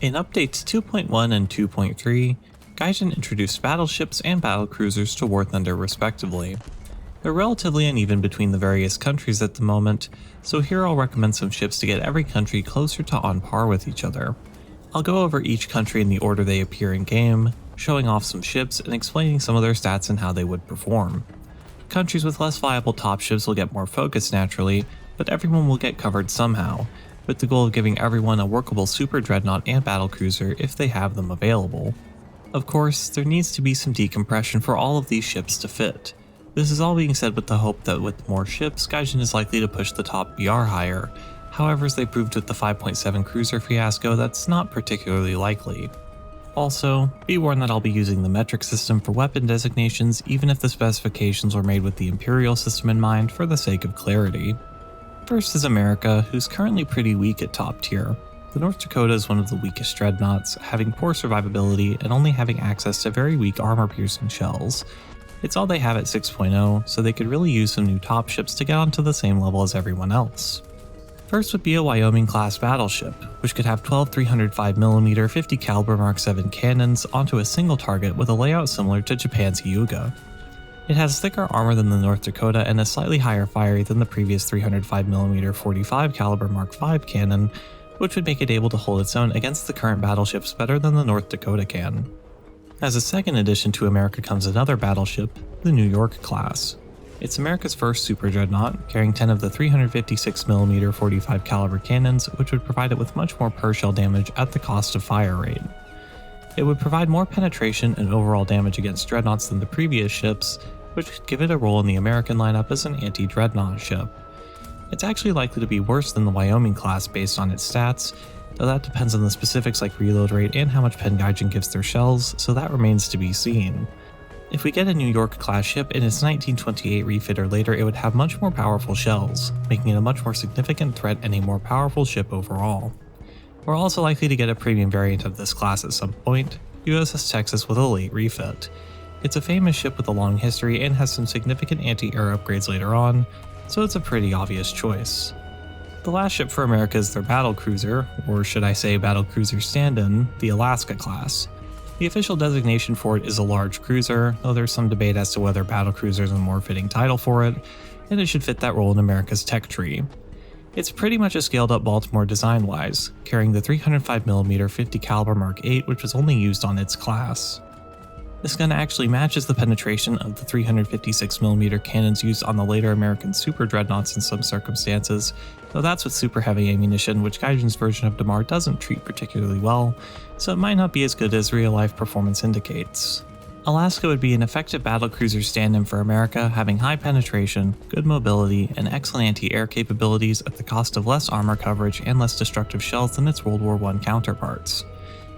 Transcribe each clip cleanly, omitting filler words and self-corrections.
In updates 2.1 and 2.3, Gaijin introduced battleships and battlecruisers to War Thunder respectively. They're relatively uneven between the various countries at the moment, so here I'll recommend some ships to get every country closer to on par with each other. I'll go over each country in the order they appear in game, showing off some ships and explaining some of their stats and how they would perform. Countries with less viable top ships will get more focus naturally, but everyone will get covered somehow, with the goal of giving everyone a workable super dreadnought and battlecruiser if they have them available. Of course, there needs to be some decompression for all of these ships to fit. This is all being said with the hope that with more ships, Gaijin is likely to push the top BR higher. However, as they proved with the 5.7 cruiser fiasco, that's not particularly likely. Also, be warned that I'll be using the metric system for weapon designations even if the specifications were made with the Imperial system in mind for the sake of clarity. First is America, who's currently pretty weak at top tier. The North Dakota is one of the weakest dreadnoughts, having poor survivability and only having access to very weak armor-piercing shells. It's all they have at 6.0, so they could really use some new top ships to get onto the same level as everyone else. First would be a Wyoming-class battleship, which could have 12 305mm 50 caliber Mark 7 cannons onto a single target with a layout similar to Japan's Hyuga. It has thicker armor than the North Dakota and a slightly higher fire rate than the previous 305mm 45 caliber Mark 5 cannon, which would make it able to hold its own against the current battleships better than the North Dakota can. As a second addition to America comes another battleship, the New York class. It's America's first super dreadnought, carrying 10 of the 356mm 45 caliber cannons, which would provide it with much more per shell damage at the cost of fire rate. It would provide more penetration and overall damage against dreadnoughts than the previous ships, which could give it a role in the American lineup as an anti-dreadnought ship. It's actually likely to be worse than the Wyoming class based on its stats, though that depends on the specifics like reload rate and how much pen Gaijin gives their shells, so that remains to be seen. If we get a New York class ship in its 1928 refit or later, it would have much more powerful shells, making it a much more significant threat and a more powerful ship overall. We're also likely to get a premium variant of this class at some point, USS Texas with a late refit. It's a famous ship with a long history and has some significant anti-air upgrades later on, so it's a pretty obvious choice. The last ship for America is their battlecruiser, or should I say battlecruiser stand-in, the Alaska class. The official designation for it is a large cruiser, though there's some debate as to whether battlecruiser is a more fitting title for it, and it should fit that role in America's tech tree. It's pretty much a scaled up Baltimore design-wise, carrying the 305mm 50 caliber Mark 8, which was only used on its class. This gun actually matches the penetration of the 356mm cannons used on the later American super dreadnoughts in some circumstances, though that's with super heavy ammunition, which Gaijin's version of Damar doesn't treat particularly well, so it might not be as good as real-life performance indicates. Alaska would be an effective battlecruiser stand-in for America, having high penetration, good mobility, and excellent anti-air capabilities at the cost of less armor coverage and less destructive shells than its World War I counterparts.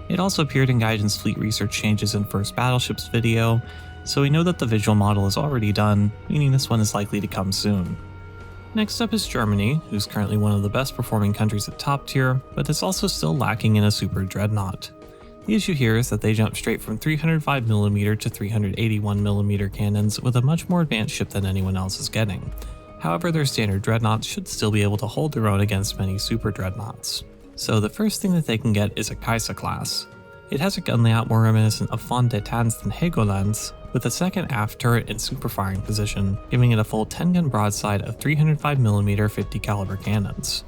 It also appeared in Gaijin's fleet research changes in First Battleships video, so we know that the visual model is already done, meaning this one is likely to come soon. Next up is Germany, who's currently one of the best performing countries at top tier, but is also still lacking in a super dreadnought. The issue here is that they jump straight from 305mm to 381mm cannons with a much more advanced ship than anyone else is getting. However, their standard dreadnoughts should still be able to hold their own against many super dreadnoughts. So the first thing that they can get is a Kaiser class. It has a gun layout more reminiscent of Von der Tann's than Helgoland's, with a second aft turret and super firing position, giving it a full 10-gun broadside of 305mm 50 caliber cannons.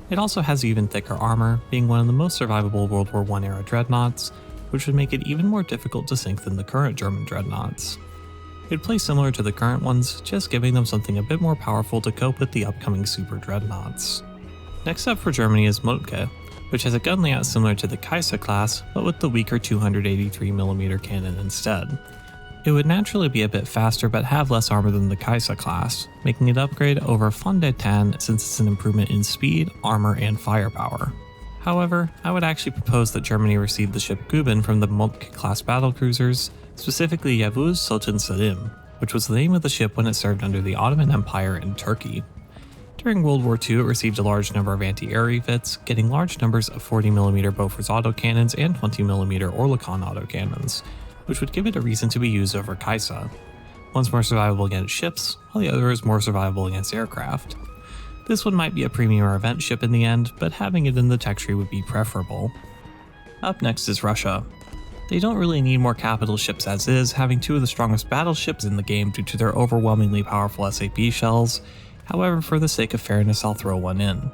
It also has even thicker armor, being one of the most survivable World War I era dreadnoughts, which would make it even more difficult to sink than the current German dreadnoughts. It'd play similar to the current ones, just giving them something a bit more powerful to cope with the upcoming super dreadnoughts. Next up for Germany is Moltke, which has a gun layout similar to the Kaiser class, but with the weaker 283mm cannon instead. It would naturally be a bit faster but have less armor than the Kaiser class, making it upgrade over Von der Tann since it's an improvement in speed, armor, and firepower. However, I would actually propose that Germany receive the ship Guben from the Moltke class battlecruisers, specifically Yavuz Sultan Selim, which was the name of the ship when it served under the Ottoman Empire in Turkey. During World War II, it received a large number of anti-air refits, getting large numbers of 40mm Bofors autocannons and 20mm Oerlikon autocannons, which would give it a reason to be used over Kaiser. One's more survivable against ships, while the other is more survivable against aircraft. This one might be a premium or event ship in the end, but having it in the tech tree would be preferable. Up next is Russia. They don't really need more capital ships as is, having two of the strongest battleships in the game due to their overwhelmingly powerful SAP shells. However, for the sake of fairness, I'll throw one in.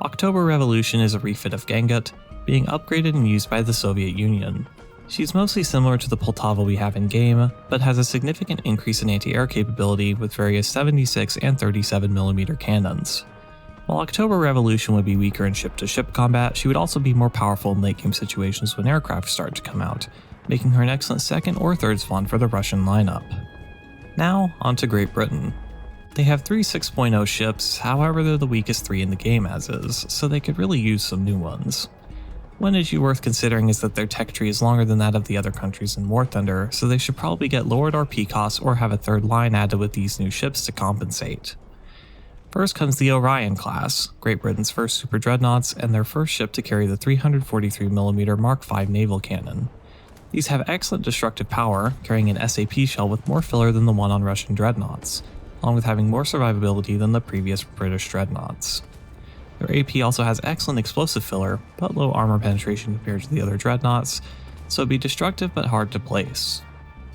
October Revolution is a refit of Gangut, being upgraded and used by the Soviet Union. She's mostly similar to the Poltava we have in-game, but has a significant increase in anti-air capability with various 76 and 37mm cannons. While October Revolution would be weaker in ship-to-ship combat, she would also be more powerful in late-game situations when aircraft start to come out, making her an excellent second or third spawn for the Russian lineup. Now, onto Great Britain. They have 3 6.0 ships, however they're the weakest 3 in the game as is, so they could really use some new ones. One issue worth considering is that their tech tree is longer than that of the other countries in War Thunder, so they should probably get lowered RP costs or have a third line added with these new ships to compensate. First comes the Orion class, Great Britain's first super dreadnoughts and their first ship to carry the 343mm Mark V naval cannon. These have excellent destructive power, carrying an SAP shell with more filler than the one on Russian dreadnoughts, along with having more survivability than the previous British dreadnoughts. Their AP also has excellent explosive filler, but low armor penetration compared to the other dreadnoughts, so it'd be destructive but hard to place.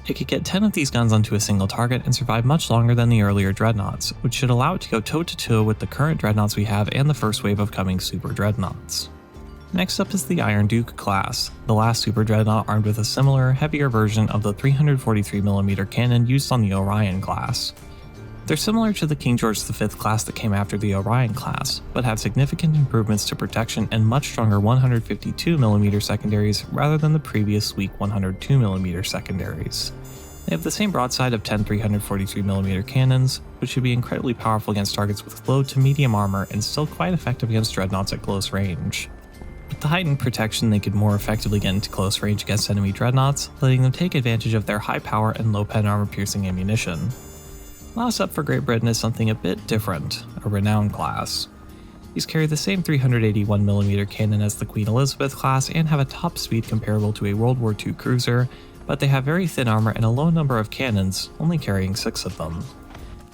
It could get 10 of these guns onto a single target and survive much longer than the earlier dreadnoughts, which should allow it to go toe-to-toe with the current dreadnoughts we have and the first wave of coming super dreadnoughts. Next up is the Iron Duke class, the last super dreadnought armed with a similar, heavier version of the 343mm cannon used on the Orion class. They're similar to the King George V class that came after the Orion class, but have significant improvements to protection and much stronger 152mm secondaries rather than the previous weak 102mm secondaries. They have the same broadside of 10 343mm cannons, which should be incredibly powerful against targets with low to medium armor and still quite effective against dreadnoughts at close range. With the heightened protection, they could more effectively get into close range against enemy dreadnoughts, letting them take advantage of their high power and low pen armor piercing ammunition. Last up for Great Britain is something a bit different, a Renown class. These carry the same 381mm cannon as the Queen Elizabeth class and have a top speed comparable to a World War II cruiser, but they have very thin armor and a low number of cannons, only carrying 6 of them.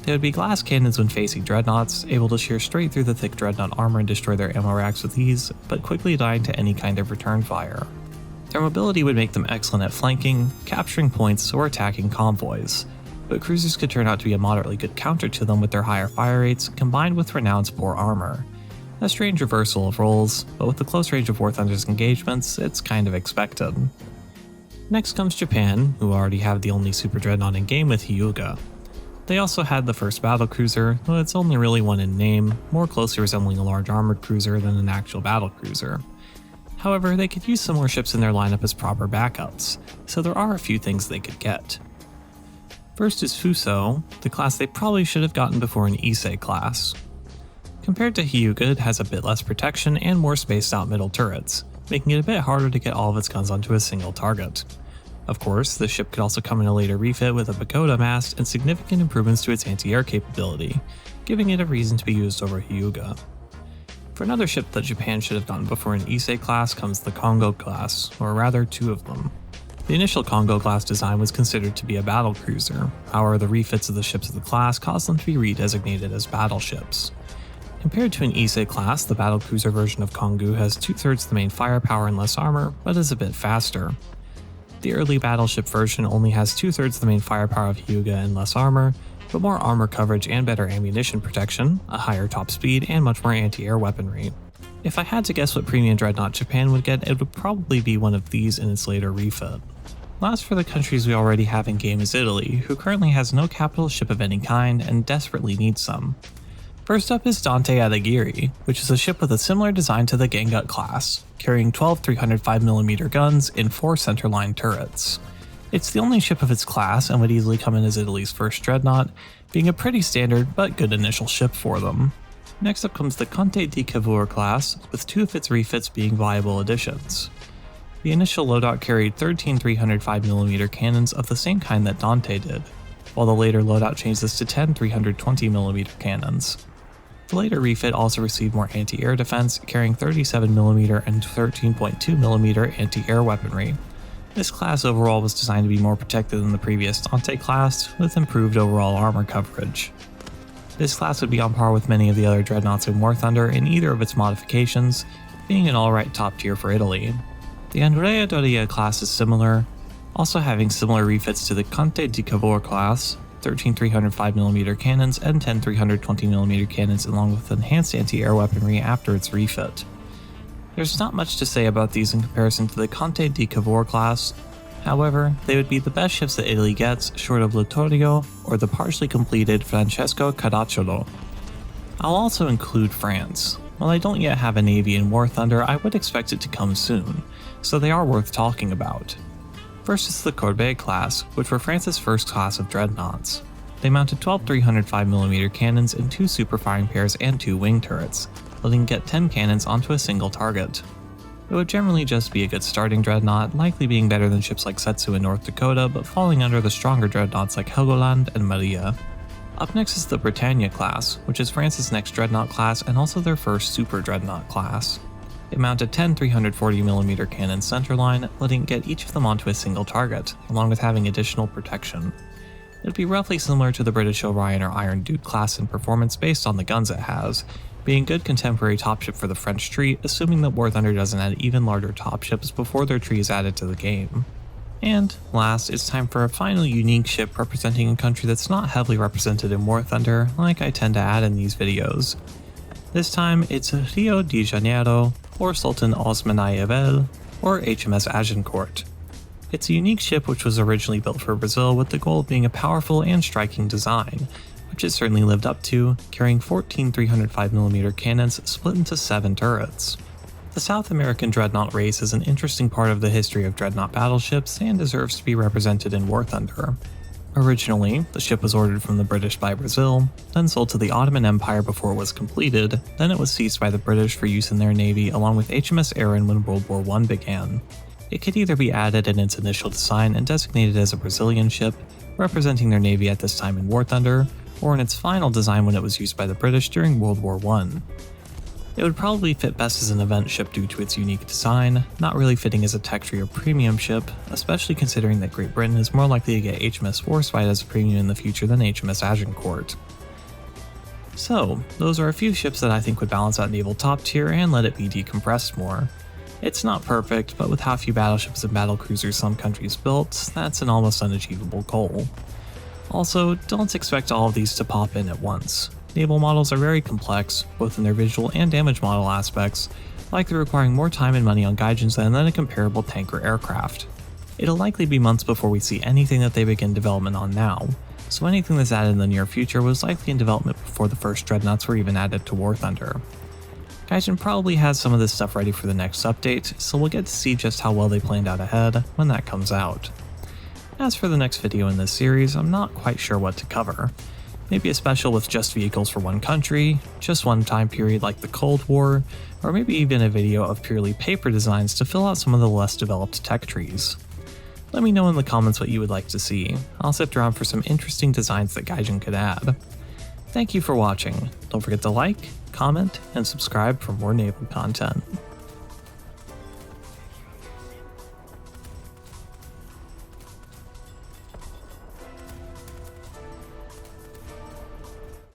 They would be glass cannons when facing dreadnoughts, able to shear straight through the thick dreadnought armor and destroy their ammo racks with ease, but quickly dying to any kind of return fire. Their mobility would make them excellent at flanking, capturing points, or attacking convoys, but cruisers could turn out to be a moderately good counter to them with their higher fire rates, combined with Renown's poor armor. A strange reversal of roles, but with the close range of War Thunder's engagements, it's kind of expected. Next comes Japan, who already have the only super dreadnought in game with Hyuga. They also had the first battlecruiser, though it's only really one in name, more closely resembling a large armored cruiser than an actual battlecruiser. However, they could use some more ships in their lineup as proper backups, so there are a few things they could get. First is Fuso, the class they probably should have gotten before an Issei class. Compared to Hyuga, it has a bit less protection and more spaced out middle turrets, making it a bit harder to get all of its guns onto a single target. Of course, the ship could also come in a later refit with a pagoda mast and significant improvements to its anti-air capability, giving it a reason to be used over Hyuga. For another ship that Japan should have gotten before an Issei class comes the Kongo class, or rather 2 of them. The initial Kongo class design was considered to be a battlecruiser, however the refits of the ships of the class caused them to be redesignated as battleships. Compared to an Issei class, the battlecruiser version of Kongu has 2/3 the main firepower and less armor, but is a bit faster. The early battleship version only has 2/3 the main firepower of Hyuga and less armor, but more armor coverage and better ammunition protection, a higher top speed, and much more anti-air weaponry. If I had to guess what premium dreadnought Japan would get, it would probably be one of these in its later refit. Last for the countries we already have in game is Italy, who currently has no capital ship of any kind and desperately needs some. First up is Dante Alighieri, which is a ship with a similar design to the Gangut class, carrying 12 305mm guns in 4 centerline turrets. It's the only ship of its class and would easily come in as Italy's first dreadnought, being a pretty standard but good initial ship for them. Next up comes the Conte di Cavour class, with 2 of its refits being viable additions. The initial loadout carried 13 305mm cannons of the same kind that Dante did, while the later loadout changed this to 10 320mm cannons. The later refit also received more anti-air defense, carrying 37mm and 13.2mm anti-air weaponry. This class overall was designed to be more protected than the previous Dante class, with improved overall armor coverage. This class would be on par with many of the other dreadnoughts in War Thunder in either of its modifications, being an alright top tier for Italy. The Andrea Doria class is similar, also having similar refits to the Conte di Cavour class, 13 305mm cannons and 10 320mm cannons along with enhanced anti-air weaponry after its refit. There's not much to say about these in comparison to the Conte di Cavour class. However, they would be the best ships that Italy gets, short of Littorio or the partially completed Francesco Caracciolo. I'll also include France. While I don't yet have a navy in War Thunder, I would expect it to come soon, so they are worth talking about. First is the Corbeil class, which were France's first class of dreadnoughts. They mounted 12 305mm cannons in 2 super firing pairs and 2 wing turrets, letting get 10 cannons onto a single target. It would generally just be a good starting dreadnought, likely being better than ships like Setsu in North Dakota, but falling under the stronger dreadnoughts like Helgoland and Maria. Up next is the Britannia class, which is France's next dreadnought class and also their first super dreadnought class. It mounted 10 340mm cannons centerline, letting get each of them onto a single target, along with having additional protection. It would be roughly similar to the British Orion or Iron Duke class in performance based on the guns it has, being good contemporary topship for the French tree, assuming that War Thunder doesn't add even larger topships before their tree is added to the game. And last, it's time for a final unique ship representing a country that's not heavily represented in War Thunder, like I tend to add in these videos. This time, it's Rio de Janeiro, or Sultan Osman Ayebel, or HMS Agincourt. It's a unique ship which was originally built for Brazil with the goal of being a powerful and striking design, which it certainly lived up to, carrying 14 305mm cannons split into 7 turrets. The South American dreadnought race is an interesting part of the history of dreadnought battleships and deserves to be represented in War Thunder. Originally, the ship was ordered from the British by Brazil, then sold to the Ottoman Empire before it was completed, then it was seized by the British for use in their navy along with HMS Erin when World War I began. It could either be added in its initial design and designated as a Brazilian ship, representing their navy at this time in War Thunder, or in its final design when it was used by the British during World War I. It would probably fit best as an event ship due to its unique design, not really fitting as a tech tree or premium ship, especially considering that Great Britain is more likely to get HMS Foresight as a premium in the future than HMS Agincourt. So, those are a few ships that I think would balance out naval top tier and let it be decompressed more. It's not perfect, but with how few battleships and battlecruisers some countries built, that's an almost unachievable goal. Also, don't expect all of these to pop in at once. Naval models are very complex, both in their visual and damage model aspects, likely requiring more time and money on Gaijins than a comparable tank or aircraft. It'll likely be months before we see anything that they begin development on now, so anything that's added in the near future was likely in development before the first dreadnoughts were even added to War Thunder. Gaijin probably has some of this stuff ready for the next update, so we'll get to see just how well they planned out ahead when that comes out. As for the next video in this series, I'm not quite sure what to cover. Maybe a special with just vehicles for one country, just one time period like the Cold War, or maybe even a video of purely paper designs to fill out some of the less developed tech trees. Let me know in the comments what you would like to see. I'll sift around for some interesting designs that Gaijin could add. Thank you for watching. Don't forget to like, comment, and subscribe for more naval content.